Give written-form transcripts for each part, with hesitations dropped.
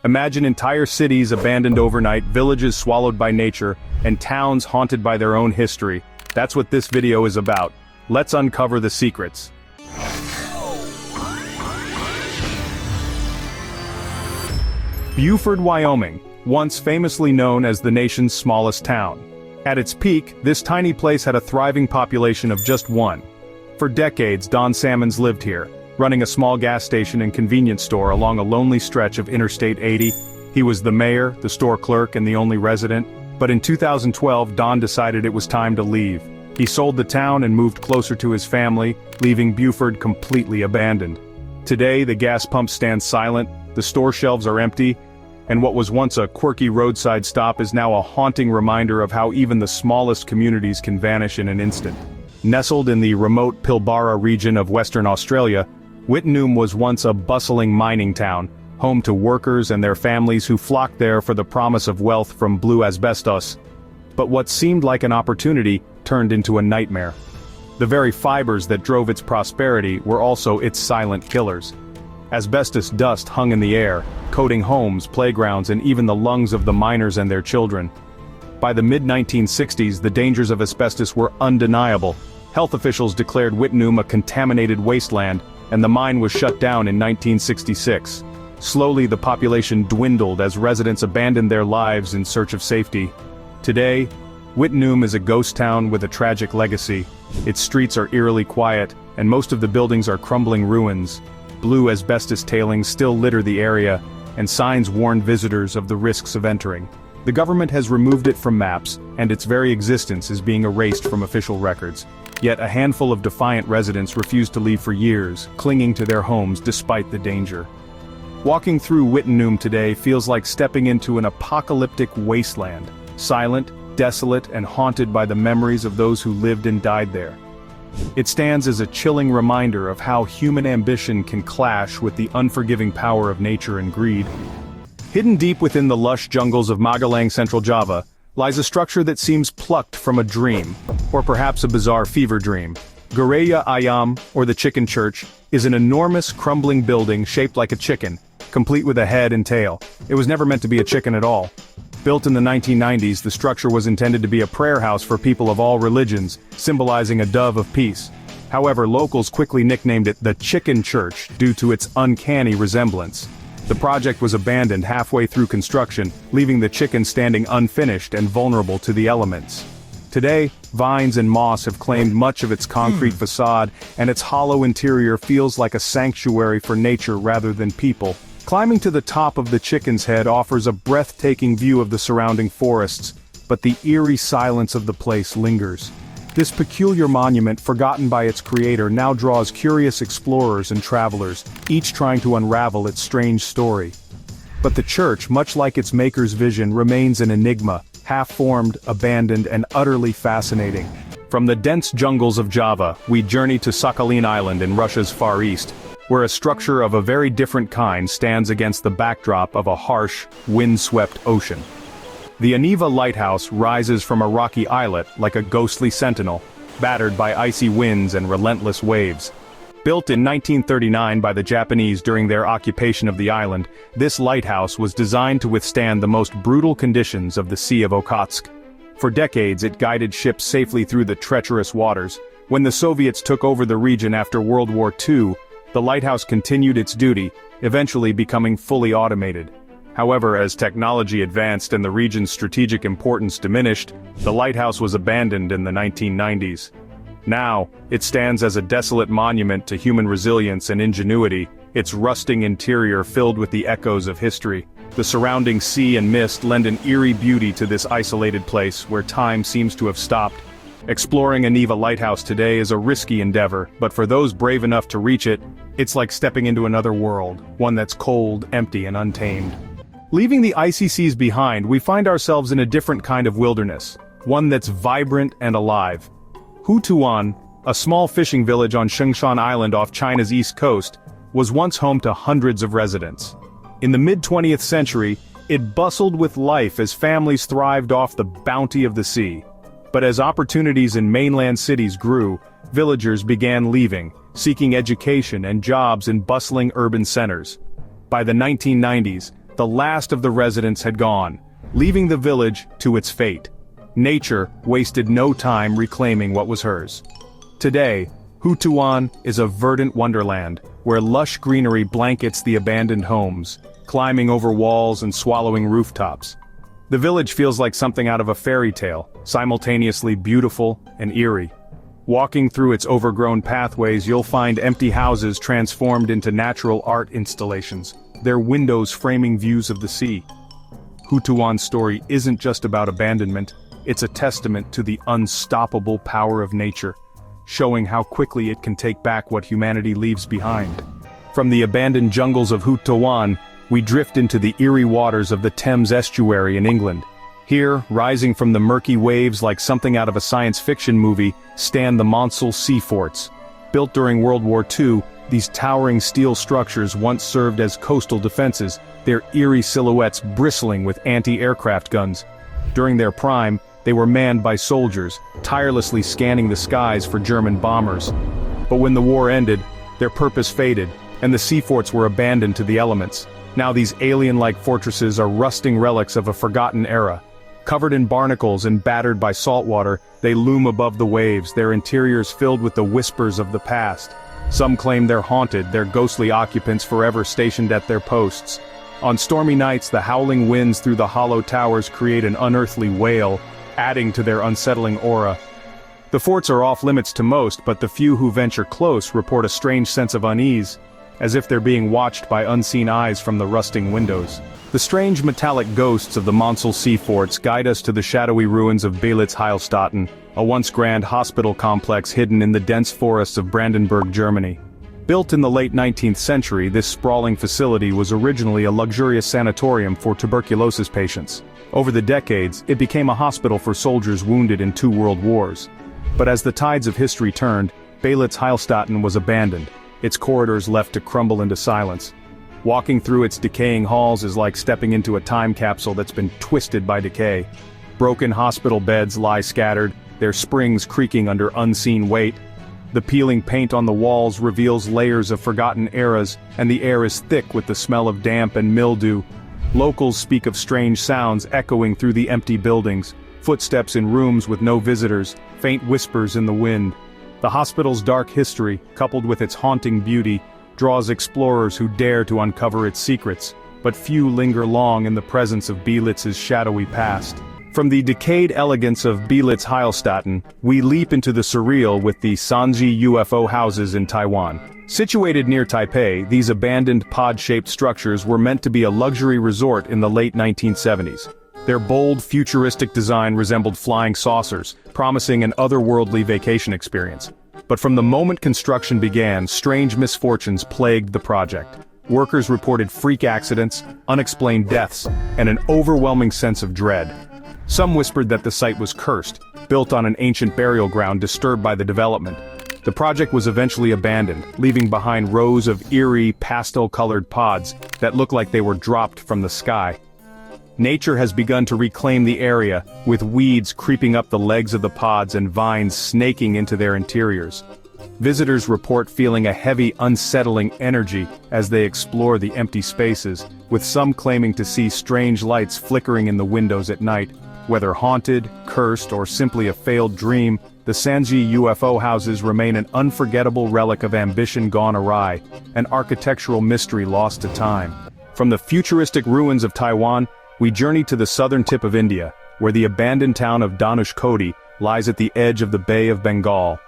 Imagine entire cities abandoned overnight, villages swallowed by nature, and towns haunted by their own history. That's what this video is about. Let's uncover the secrets. Buford, Wyoming, once famously known as the nation's smallest town. At its peak, this tiny place had a thriving population of just one. For decades, Don Salmons lived here, running a small gas station and convenience store along a lonely stretch of Interstate 80. He was the mayor, the store clerk, and the only resident. But in 2012, Don decided it was time to leave. He sold the town and moved closer to his family, leaving Buford completely abandoned. Today, the gas pump stands silent, the store shelves are empty, and what was once a quirky roadside stop is now a haunting reminder of how even the smallest communities can vanish in an instant. Nestled in the remote Pilbara region of Western Australia, Wittenoom was once a bustling mining town, home to workers and their families who flocked there for the promise of wealth from blue asbestos. But what seemed like an opportunity turned into a nightmare. The very fibers that drove its prosperity were also its silent killers. Asbestos dust hung in the air, coating homes, playgrounds, and even the lungs of the miners and their children. By the mid-1960s, the dangers of asbestos were undeniable. Health officials declared Wittenoom a contaminated wasteland, and the mine was shut down in 1966. Slowly, the population dwindled as residents abandoned their lives in search of safety. Today, Wittenoom is a ghost town with a tragic legacy. Its streets are eerily quiet, and most of the buildings are crumbling ruins. Blue asbestos tailings still litter the area, and signs warn visitors of the risks of entering. The government has removed it from maps, and its very existence is being erased from official records. Yet a handful of defiant residents refuse to leave for years, clinging to their homes despite the danger. Walking through Wittenoom today feels like stepping into an apocalyptic wasteland, silent, desolate, and haunted by the memories of those who lived and died there. It stands as a chilling reminder of how human ambition can clash with the unforgiving power of nature and greed. Hidden deep within the lush jungles of Magelang, Central Java, lies a structure that seems plucked from a dream, or perhaps a bizarre fever dream. Gereja Ayam, or the Chicken Church, is an enormous, crumbling building shaped like a chicken, complete with a head and tail. It was never meant to be a chicken at all. Built in the 1990s, the structure was intended to be a prayer house for people of all religions, symbolizing a dove of peace. However, locals quickly nicknamed it the Chicken Church due to its uncanny resemblance. The project was abandoned halfway through construction, leaving the chicken standing unfinished and vulnerable to the elements. Today, vines and moss have claimed much of its concrete facade, and its hollow interior feels like a sanctuary for nature rather than people. Climbing to the top of the chicken's head offers a breathtaking view of the surrounding forests, but the eerie silence of the place lingers. This peculiar monument, forgotten by its creator, now draws curious explorers and travelers, each trying to unravel its strange story. But the church, much like its maker's vision, remains an enigma, half-formed, abandoned, and utterly fascinating. From the dense jungles of Java, we journey to Sakhalin Island in Russia's Far East, where a structure of a very different kind stands against the backdrop of a harsh, wind-swept ocean. The Aneva Lighthouse rises from a rocky islet like a ghostly sentinel, battered by icy winds and relentless waves. Built in 1939 by the Japanese during their occupation of the island, this lighthouse was designed to withstand the most brutal conditions of the Sea of Okhotsk. For decades, it guided ships safely through the treacherous waters. When the Soviets took over the region after World War II, the lighthouse continued its duty, eventually becoming fully automated. However, as technology advanced and the region's strategic importance diminished, the lighthouse was abandoned in the 1990s. Now, it stands as a desolate monument to human resilience and ingenuity, its rusting interior filled with the echoes of history. The surrounding sea and mist lend an eerie beauty to this isolated place where time seems to have stopped. Exploring Aneva Lighthouse today is a risky endeavor, but for those brave enough to reach it, it's like stepping into another world, one that's cold, empty, and untamed. Leaving the icy seas behind, we find ourselves in a different kind of wilderness, one that's vibrant and alive. Houtouwan, a small fishing village on Skrunda Island off China's east coast, was once home to hundreds of residents. In the mid-20th century, it bustled with life as families thrived off the bounty of the sea. But as opportunities in mainland cities grew, villagers began leaving, seeking education and jobs in bustling urban centers. By the 1990s, The last of the residents had gone, leaving the village to its fate. Nature wasted no time reclaiming what was hers. Today, Houtouwan is a verdant wonderland, where lush greenery blankets the abandoned homes, climbing over walls and swallowing rooftops. The village feels like something out of a fairy tale, simultaneously beautiful and eerie. Walking through its overgrown pathways, you'll find empty houses transformed into natural art installations, their windows framing views of the sea. Houtouwan's story isn't just about abandonment, it's a testament to the unstoppable power of nature, showing how quickly it can take back what humanity leaves behind. From the abandoned jungles of Houtouwan, we drift into the eerie waters of the Thames estuary in England. Here, rising from the murky waves like something out of a science fiction movie, stand the Monel Sea Forts. Built during World War II, these towering steel structures once served as coastal defenses, their eerie silhouettes bristling with anti-aircraft guns. During their prime, they were manned by soldiers, tirelessly scanning the skies for German bombers. But when the war ended, their purpose faded, and the sea forts were abandoned to the elements. Now these alien-like fortresses are rusting relics of a forgotten era. Covered in barnacles and battered by saltwater, they loom above the waves, their interiors filled with the whispers of the past. Some claim they're haunted, their ghostly occupants forever stationed at their posts. On stormy nights, the howling winds through the hollow towers create an unearthly wail, adding to their unsettling aura. The forts are off-limits to most, but the few who venture close report a strange sense of unease, as if they're being watched by unseen eyes from the rusting windows. The strange metallic ghosts of the Monel Sea Forts guide us to the shadowy ruins of Bitz Hilsen, a once grand hospital complex hidden in the dense forests of Brandenburg, Germany. Built in the late 19th century, this sprawling facility was originally a luxurious sanatorium for tuberculosis patients. Over the decades, it became a hospital for soldiers wounded in 2 world wars. But as the tides of history turned, Bitz Hilsen was abandoned, its corridors left to crumble into silence. Walking through its decaying halls is like stepping into a time capsule that's been twisted by decay. Broken hospital beds lie scattered, their springs creaking under unseen weight. The peeling paint on the walls reveals layers of forgotten eras, and the air is thick with the smell of damp and mildew. Locals speak of strange sounds echoing through the empty buildings, footsteps in rooms with no visitors, faint whispers in the wind. The hospital's dark history, coupled with its haunting beauty, draws explorers who dare to uncover its secrets, but few linger long in the presence of Bitz's shadowy past. From the decayed elegance of Bitz Hilsen, we leap into the surreal with the Sanji UFO Houses in Taiwan. Situated near Taipei, these abandoned pod-shaped structures were meant to be a luxury resort in the late 1970s. Their bold, futuristic design resembled flying saucers, promising an otherworldly vacation experience. But from the moment construction began, strange misfortunes plagued the project. Workers reported freak accidents, unexplained deaths, and an overwhelming sense of dread. Some whispered that the site was cursed, built on an ancient burial ground disturbed by the development. The project was eventually abandoned, leaving behind rows of eerie, pastel-colored pods that looked like they were dropped from the sky. Nature has begun to reclaim the area, with weeds creeping up the legs of the pods and vines snaking into their interiors. Visitors report feeling a heavy, unsettling energy as they explore the empty spaces, with some claiming to see strange lights flickering in the windows at night. Whether haunted, cursed, or simply a failed dream, the Sanji UFO houses remain an unforgettable relic of ambition gone awry, an architectural mystery lost to time. From the futuristic ruins of Taiwan, we journey to the southern tip of India, where the abandoned town of Dhanushkodi lies at the edge of the Bay of Bengal.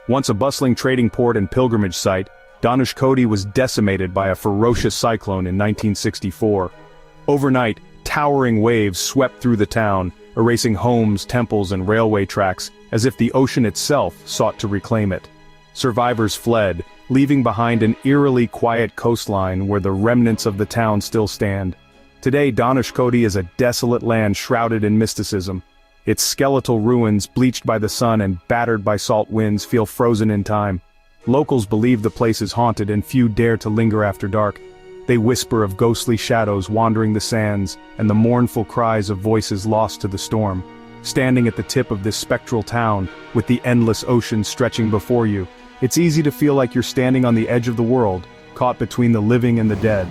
Once a bustling trading port and pilgrimage site, Dhanushkodi was decimated by a ferocious cyclone in 1964. Overnight, towering waves swept through the town, erasing homes, temples, and railway tracks, as if the ocean itself sought to reclaim it. Survivors fled, leaving behind an eerily quiet coastline where the remnants of the town still stand. Today, Dhanushkodi is a desolate land shrouded in mysticism. Its skeletal ruins, bleached by the sun and battered by salt winds, feel frozen in time. Locals believe the place is haunted and few dare to linger after dark. They whisper of ghostly shadows wandering the sands and the mournful cries of voices lost to the storm. Standing at the tip of this spectral town, with the endless ocean stretching before you, it's easy to feel like you're standing on the edge of the world, caught between the living and the dead.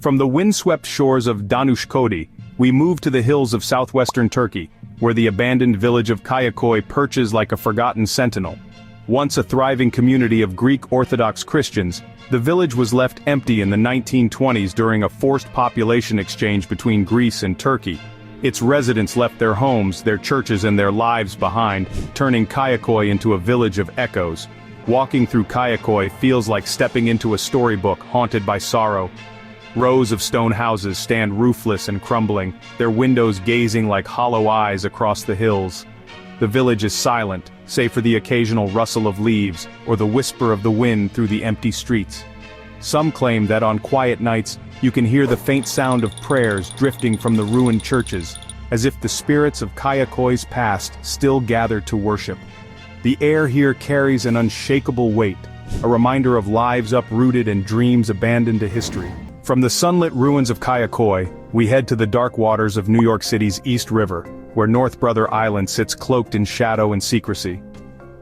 From the windswept shores of Danuşkodi, we move to the hills of southwestern Turkey, where the abandoned village of Kayakoy perches like a forgotten sentinel. Once a thriving community of Greek Orthodox Christians, the village was left empty in the 1920s during a forced population exchange between Greece and Turkey. Its residents left their homes, their churches and their lives behind, turning Kayakoy into a village of echoes. Walking through Kayakoy feels like stepping into a storybook haunted by sorrow. Rows of stone houses stand roofless and crumbling, their windows gazing like hollow eyes across the hills. The village is silent, save for the occasional rustle of leaves or the whisper of the wind through the empty streets. Some claim that on quiet nights, you can hear the faint sound of prayers drifting from the ruined churches, as if the spirits of Kayakoy's past still gather to worship. The air here carries an unshakable weight, a reminder of lives uprooted and dreams abandoned to history. From the sunlit ruins of Kayakoy, we head to the dark waters of New York City's East River, where North Brother Island sits cloaked in shadow and secrecy.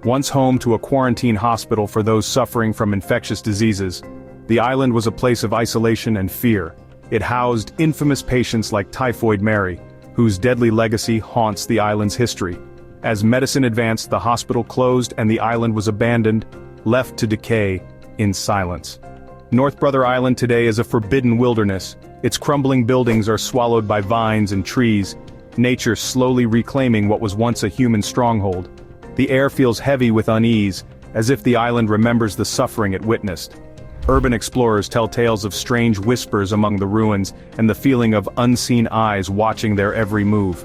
Once home to a quarantine hospital for those suffering from infectious diseases, the island was a place of isolation and fear. It housed infamous patients like Typhoid Mary, whose deadly legacy haunts the island's history. As medicine advanced, the hospital closed and the island was abandoned, left to decay in silence. North Brother Island today is a forbidden wilderness. Its crumbling buildings are swallowed by vines and trees, nature slowly reclaiming what was once a human stronghold. The air feels heavy with unease, as if the island remembers the suffering it witnessed. Urban explorers tell tales of strange whispers among the ruins and the feeling of unseen eyes watching their every move.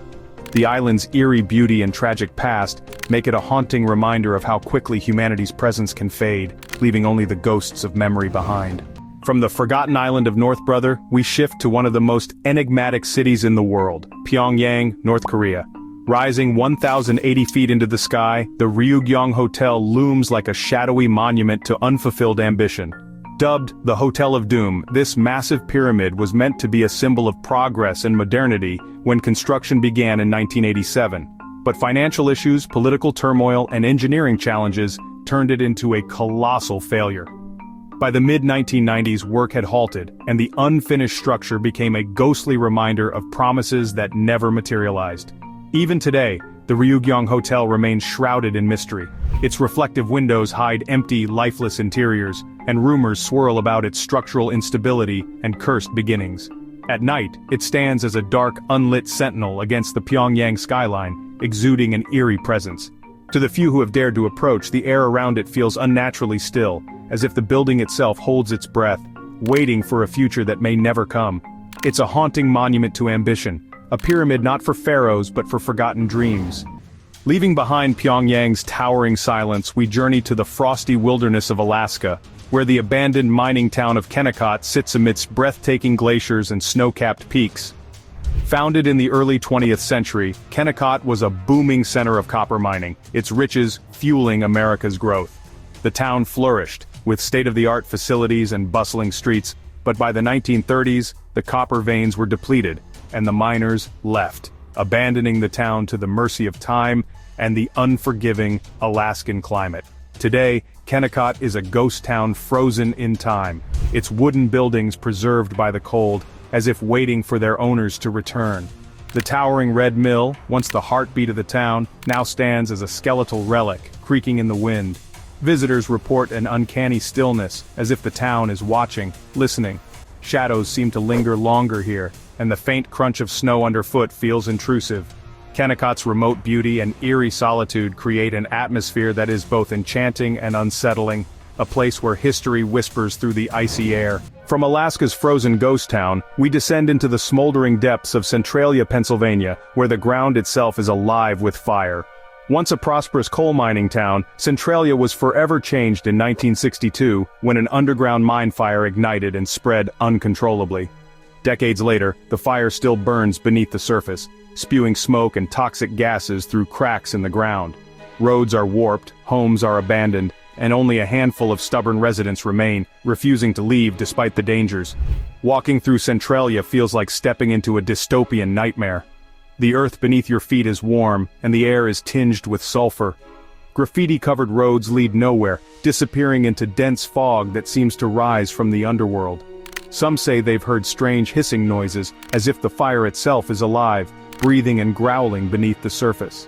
The island's eerie beauty and tragic past make it a haunting reminder of how quickly humanity's presence can fade, leaving only the ghosts of memory behind. From the forgotten island of North Brother, we shift to one of the most enigmatic cities in the world, Pyongyang, North Korea. Rising 1,080 feet into the sky, the Ryugyong Hotel looms like a shadowy monument to unfulfilled ambition. Dubbed the Hotel of Doom, this massive pyramid was meant to be a symbol of progress and modernity when construction began in 1987. But financial issues, political turmoil, and engineering challenges turned it into a colossal failure. By the mid-1990s, work had halted, and the unfinished structure became a ghostly reminder of promises that never materialized. Even today, the Ryugyong Hotel remains shrouded in mystery. Its reflective windows hide empty, lifeless interiors, and rumors swirl about its structural instability and cursed beginnings. At night, it stands as a dark, unlit sentinel against the Pyongyang skyline, exuding an eerie presence. To the few who have dared to approach, the air around it feels unnaturally still, as if the building itself holds its breath, waiting for a future that may never come. It's a haunting monument to ambition, a pyramid not for pharaohs but for forgotten dreams. Leaving behind Pyongyang's towering silence, we journey to the frosty wilderness of Alaska, where the abandoned mining town of Kencott sits amidst breathtaking glaciers and snow-capped peaks. Founded in the early 20th century, Kencott was a booming center of copper mining, its riches fueling America's growth. The town flourished, with state-of-the-art facilities and bustling streets, but by the 1930s, the copper veins were depleted, and the miners left, abandoning the town to the mercy of time and the unforgiving Alaskan climate. Today, Kencott is a ghost town frozen in time, its wooden buildings preserved by the cold, as if waiting for their owners to return. The towering red mill, once the heartbeat of the town, now stands as a skeletal relic, creaking in the wind. Visitors report an uncanny stillness, as if the town is watching, listening. Shadows seem to linger longer here, and the faint crunch of snow underfoot feels intrusive. Kennecott's remote beauty and eerie solitude create an atmosphere that is both enchanting and unsettling, a place where history whispers through the icy air. From Alaska's frozen ghost town, we descend into the smoldering depths of Centralia, Pennsylvania, where the ground itself is alive with fire. Once a prosperous coal mining town, Centralia was forever changed in 1962 when an underground mine fire ignited and spread uncontrollably. Decades later, the fire still burns beneath the surface, spewing smoke and toxic gases through cracks in the ground. Roads are warped, homes are abandoned, and only a handful of stubborn residents remain, refusing to leave despite the dangers. Walking through Centralia feels like stepping into a dystopian nightmare. The earth beneath your feet is warm, and the air is tinged with sulfur. Graffiti-covered roads lead nowhere, disappearing into dense fog that seems to rise from the underworld. Some say they've heard strange hissing noises, as if the fire itself is alive, breathing and growling beneath the surface.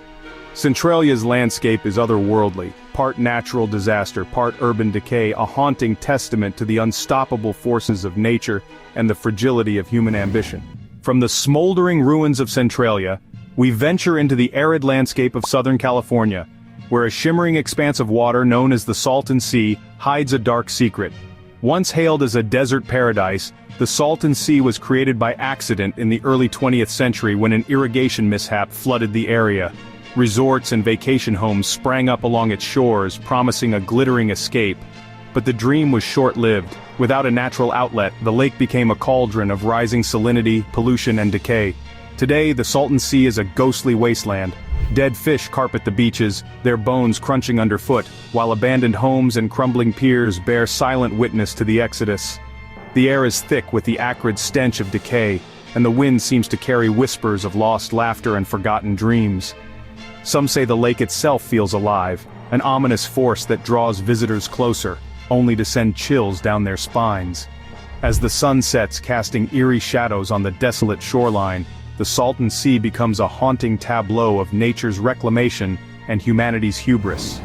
Centralia's landscape is otherworldly, part natural disaster, part urban decay, a haunting testament to the unstoppable forces of nature and the fragility of human ambition. From the smoldering ruins of Centralia, we venture into the arid landscape of Southern California, where a shimmering expanse of water known as the Salton Sea hides a dark secret. Once hailed as a desert paradise, the Salton Sea was created by accident in the early 20th century when an irrigation mishap flooded the area. Resorts and vacation homes sprang up along its shores, promising a glittering escape. But the dream was short-lived. Without a natural outlet, the lake became a cauldron of rising salinity, pollution, and decay. Today, the Salton Sea is a ghostly wasteland. Dead fish carpet the beaches, their bones crunching underfoot, while abandoned homes and crumbling piers bear silent witness to the exodus. The air is thick with the acrid stench of decay, and the wind seems to carry whispers of lost laughter and forgotten dreams. Some say the lake itself feels alive, an ominous force that draws visitors closer, only to send chills down their spines. As the sun sets, casting eerie shadows on the desolate shoreline, the Salton Sea becomes a haunting tableau of nature's reclamation and humanity's hubris.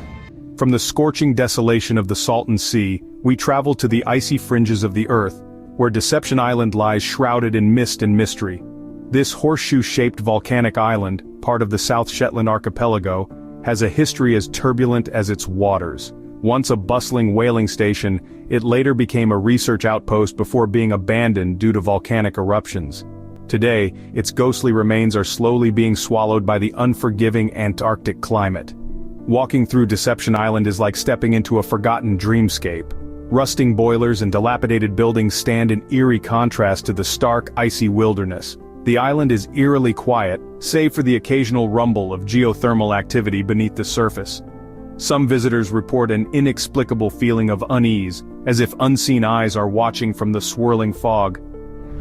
From the scorching desolation of the Salton Sea, we travel to the icy fringes of the earth, where Deception Island lies shrouded in mist and mystery. This horseshoe-shaped volcanic island, part of the South Shetland archipelago, has a history as turbulent as its waters. Once a bustling whaling station, it later became a research outpost before being abandoned due to volcanic eruptions. Today, its ghostly remains are slowly being swallowed by the unforgiving Antarctic climate. Walking through Deception Island is like stepping into a forgotten dreamscape. Rusting boilers and dilapidated buildings stand in eerie contrast to the stark, icy wilderness. The island is eerily quiet, save for the occasional rumble of geothermal activity beneath the surface. Some visitors report an inexplicable feeling of unease, as if unseen eyes are watching from the swirling fog.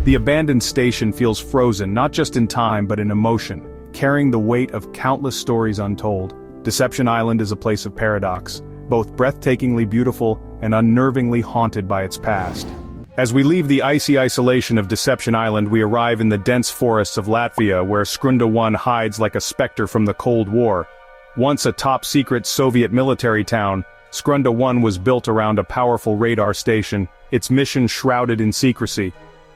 The abandoned station feels frozen not just in time but in emotion, carrying the weight of countless stories untold. Deception Island is a place of paradox, both breathtakingly beautiful and unnervingly haunted by its past. As we leave the icy isolation of Deception Island, we arrive in the dense forests of Latvia, where Skrunda I hides like a specter from the Cold War. Once a top-secret Soviet military town, Skrunda I was built around a powerful radar station, its mission shrouded in secrecy.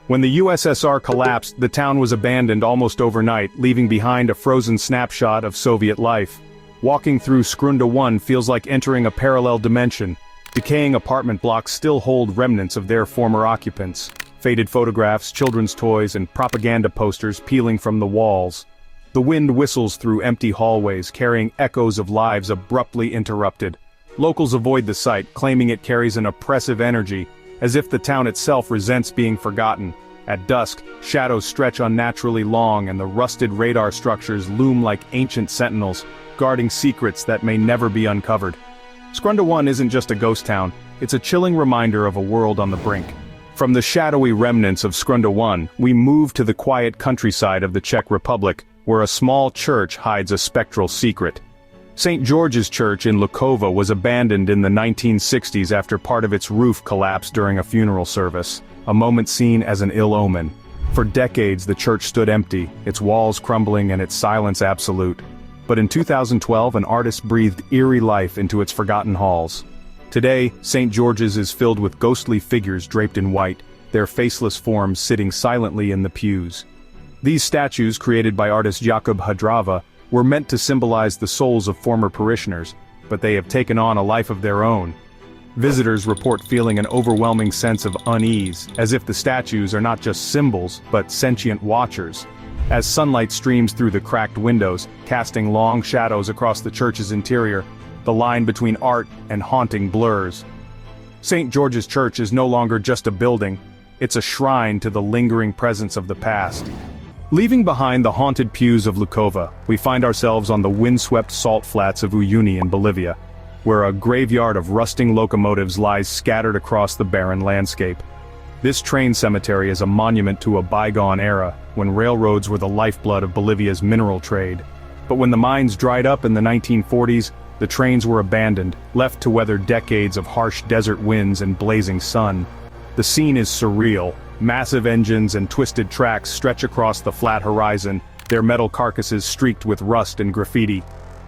When the USSR collapsed, the town was abandoned almost overnight, leaving behind a frozen snapshot of Soviet life. Walking through Skrunda I feels like entering a parallel dimension. Decaying apartment blocks still hold remnants of their former occupants. Faded photographs, children's toys, and propaganda posters peeling from the walls. The wind whistles through empty hallways, carrying echoes of lives abruptly interrupted. Locals avoid the site, claiming it carries an oppressive energy, as if the town itself resents being forgotten. At dusk, shadows stretch unnaturally long and the rusted radar structures loom like ancient sentinels, guarding secrets that may never be uncovered. Skrunda I isn't just a ghost town, it's a chilling reminder of a world on the brink. From the shadowy remnants of Skrunda I, we move to the quiet countryside of the Czech Republic, where a small church hides a spectral secret. St. George's Church in Lukova was abandoned in the 1960s after part of its roof collapsed during a funeral service, a moment seen as an ill omen. For decades the church stood empty, its walls crumbling and its silence absolute. But in 2012 an artist breathed eerie life into its forgotten halls. Today, St. George's is filled with ghostly figures draped in white, their faceless forms sitting silently in the pews. These statues, created by artist Jakub Hadrava, were meant to symbolize the souls of former parishioners, but they have taken on a life of their own. Visitors report feeling an overwhelming sense of unease, as if the statues are not just symbols, but sentient watchers. As sunlight streams through the cracked windows, casting long shadows across the church's interior, the line between art and haunting blurs. St. George's Church is no longer just a building, it's a shrine to the lingering presence of the past. Leaving behind the haunted pews of Lukova, we find ourselves on the windswept salt flats of Uyuni in Bolivia, where a graveyard of rusting locomotives lies scattered across the barren landscape. This train cemetery is a monument to a bygone era, when railroads were the lifeblood of Bolivia's mineral trade. But when the mines dried up in the 1940s, the trains were abandoned, left to weather decades of harsh desert winds and blazing sun. The scene is surreal. Massive engines and twisted tracks stretch across the flat horizon, their metal carcasses streaked with rust and graffiti.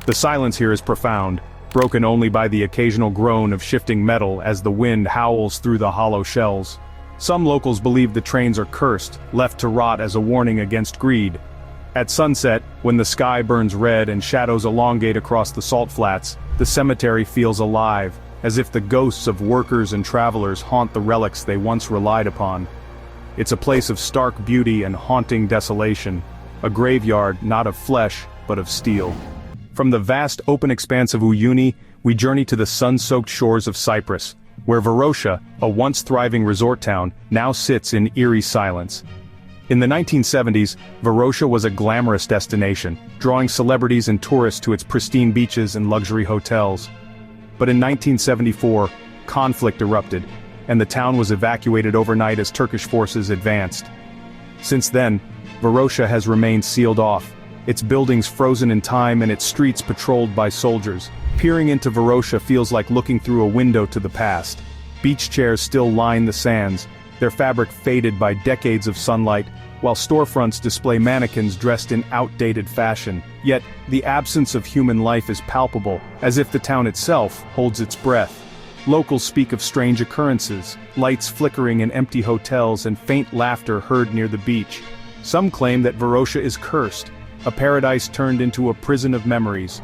The silence here is profound, broken only by the occasional groan of shifting metal as the wind howls through the hollow shells. Some locals believe the trains are cursed, left to rot as a warning against greed. At sunset, when the sky burns red and shadows elongate across the salt flats, the cemetery feels alive, as if the ghosts of workers and travelers haunt the relics they once relied upon. It's a place of stark beauty and haunting desolation, a graveyard not of flesh, but of steel. From the vast open expanse of Uyuni, we journey to the sun-soaked shores of Cyprus, where Varosha, a once thriving resort town, now sits in eerie silence. In the 1970s, Varosha was a glamorous destination, drawing celebrities and tourists to its pristine beaches and luxury hotels. But in 1974, conflict erupted, and the town was evacuated overnight as Turkish forces advanced. Since then, Varosha has remained sealed off, its buildings frozen in time and its streets patrolled by soldiers. Peering into Varosha feels like looking through a window to the past. Beach chairs still line the sands, their fabric faded by decades of sunlight, while storefronts display mannequins dressed in outdated fashion. Yet, the absence of human life is palpable, as if the town itself holds its breath. Locals speak of strange occurrences, lights flickering in empty hotels and faint laughter heard near the beach. Some claim that Varosha is cursed, a paradise turned into a prison of memories.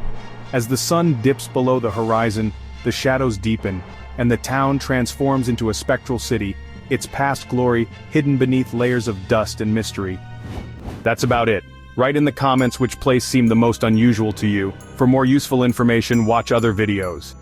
As the sun dips below the horizon, the shadows deepen, and the town transforms into a spectral city, its past glory hidden beneath layers of dust and mystery. That's about it. Write in the comments which place seemed the most unusual to you. For more useful information, watch other videos.